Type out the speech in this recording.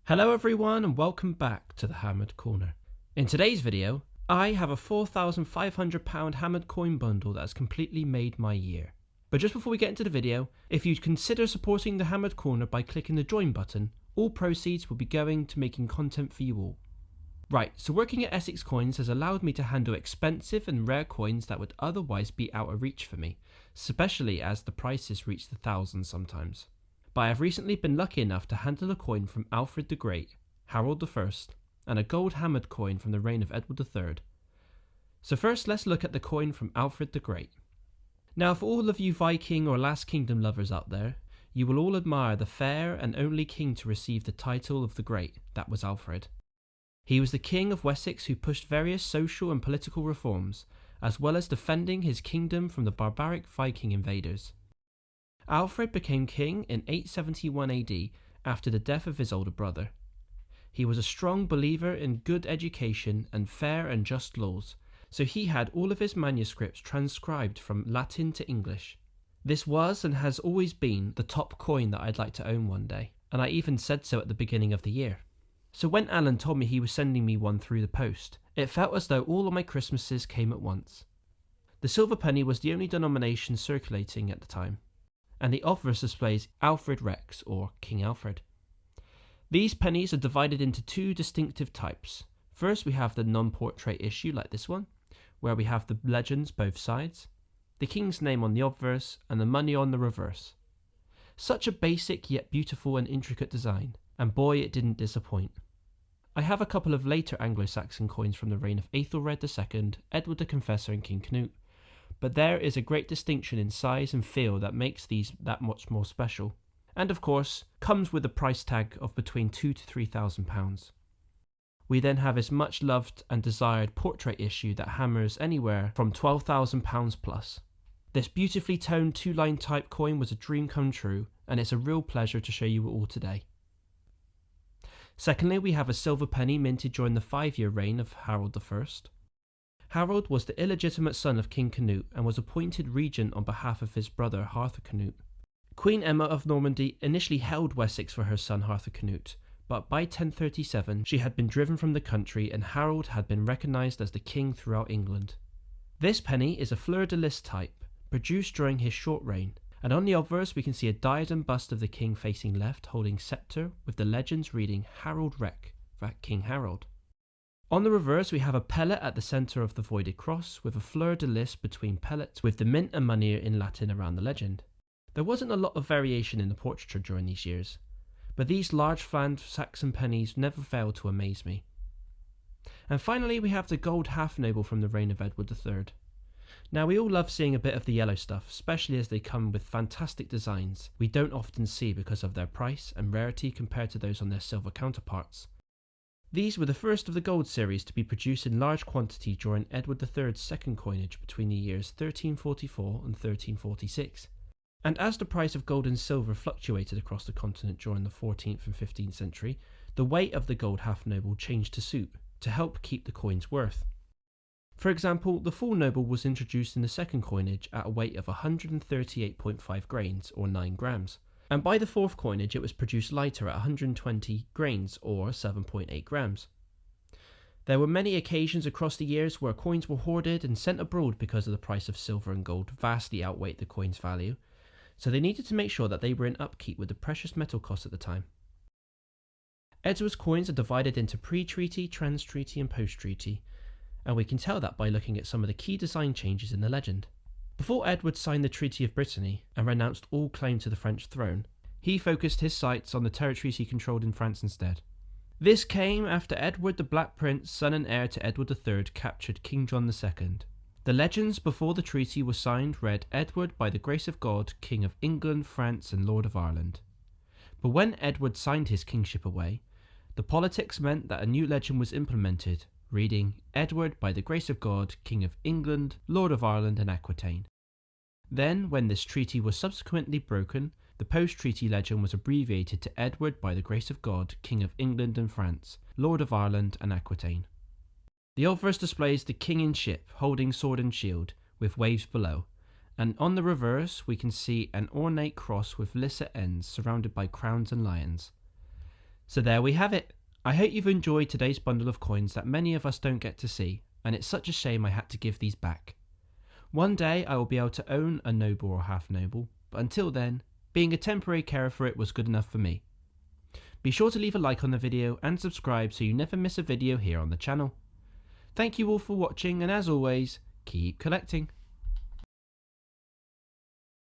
Hello everyone and welcome back to the Hammered Corner. In today's video, I have a £4,500 hammered coin bundle that has completely made my year. But just before we get into the video, if you consider supporting the Hammered Corner by clicking the join button, all proceeds will be going to making content for you all. Right, so working at Essex Coins has allowed me to handle expensive and rare coins that would otherwise be out of reach for me, especially as the prices reach the thousands sometimes. But I have recently been lucky enough to handle a coin from Alfred the Great, Harold I, and a gold hammered coin from the reign of Edward III. So first let's look at the coin from Alfred the Great. Now for all of you Viking or Last Kingdom lovers out there, you will all admire the fair and only king to receive the title of the Great, that was Alfred. He was the king of Wessex who pushed various social and political reforms, as well as defending his kingdom from the barbaric Viking invaders. Alfred became king in 871 AD after the death of his older brother. He was a strong believer in good education and fair and just laws, so he had all of his manuscripts transcribed from Latin to English. This was and has always been the top coin that I'd like to own one day, and I even said so at the beginning of the year. So when Alan told me he was sending me one through the post, it felt as though all of my Christmases came at once. The silver penny was the only denomination circulating at the time, and the obverse displays Alfred Rex, or King Alfred. These pennies are divided into two distinctive types. First we have the non-portrait issue like this one, where we have the legends both sides, the king's name on the obverse and the money on the reverse. Such a basic yet beautiful and intricate design, and boy it didn't disappoint. I have a couple of later Anglo-Saxon coins from the reign of Ethelred II, Edward the Confessor and King Canute, but there is a great distinction in size and feel that makes these that much more special, and of course comes with a price tag of between £2,000 to £3,000. We then have his much loved and desired portrait issue that hammers anywhere from £12,000 plus. This beautifully toned two-line type coin was a dream come true, and it's a real pleasure to show you all today. Secondly, we have a silver penny minted during the 5-year reign of Harold I. Harold was the illegitimate son of King Canute and was appointed regent on behalf of his brother Arthur Canute. Queen Emma of Normandy initially held Wessex for her son Arthur Canute, but by 1037 she had been driven from the country and Harold had been recognised as the king throughout England. This penny is a fleur-de-lis type, produced during his short reign, and on the obverse we can see a diadem bust of the king facing left holding sceptre with the legends reading Harold Rec, for King Harold. On the reverse we have a pellet at the centre of the voided cross with a fleur-de-lis between pellets with the mint and money in Latin around the legend. There wasn't a lot of variation in the portraiture during these years, but these large flanged Saxon pennies never failed to amaze me. And finally we have the gold half noble from the reign of Edward III. Now we all love seeing a bit of the yellow stuff, especially as they come with fantastic designs we don't often see because of their price and rarity compared to those on their silver counterparts. These were the first of the gold series to be produced in large quantity during Edward III's second coinage between the years 1344 and 1346. And as the price of gold and silver fluctuated across the continent during the 14th and 15th century, the weight of the gold half noble changed to suit, to help keep the coin's worth. For example, the full noble was introduced in the second coinage at a weight of 138.5 grains or 9 grams. And by the fourth coinage it was produced lighter at 120 grains or 7.8 grams. There were many occasions across the years where coins were hoarded and sent abroad because of the price of silver and gold vastly outweighed the coin's value, so they needed to make sure that they were in upkeep with the precious metal costs at the time. Edward's coins are divided into pre-treaty, trans-treaty and post-treaty, and we can tell that by looking at some of the key design changes in the legend. Before Edward signed the Treaty of Brittany and renounced all claim to the French throne, he focused his sights on the territories he controlled in France instead. This came after Edward the Black Prince, son and heir to Edward III, captured King John II. The legends before the treaty was signed read Edward by the grace of God, King of England, France and Lord of Ireland. But when Edward signed his kingship away, the politics meant that a new legend was implemented, reading Edward by the grace of God, King of England, Lord of Ireland and Aquitaine. Then, when this treaty was subsequently broken, the post-treaty legend was abbreviated to Edward by the grace of God, King of England and France, Lord of Ireland and Aquitaine. The obverse displays the king in ship, holding sword and shield, with waves below, and on the reverse we can see an ornate cross with lisset ends surrounded by crowns and lions. So there we have it. I hope you've enjoyed today's bundle of coins that many of us don't get to see, and it's such a shame I had to give these back. One day I will be able to own a noble or half noble, but until then, being a temporary carer for it was good enough for me. Be sure to leave a like on the video and subscribe so you never miss a video here on the channel. Thank you all for watching, and as always, keep collecting.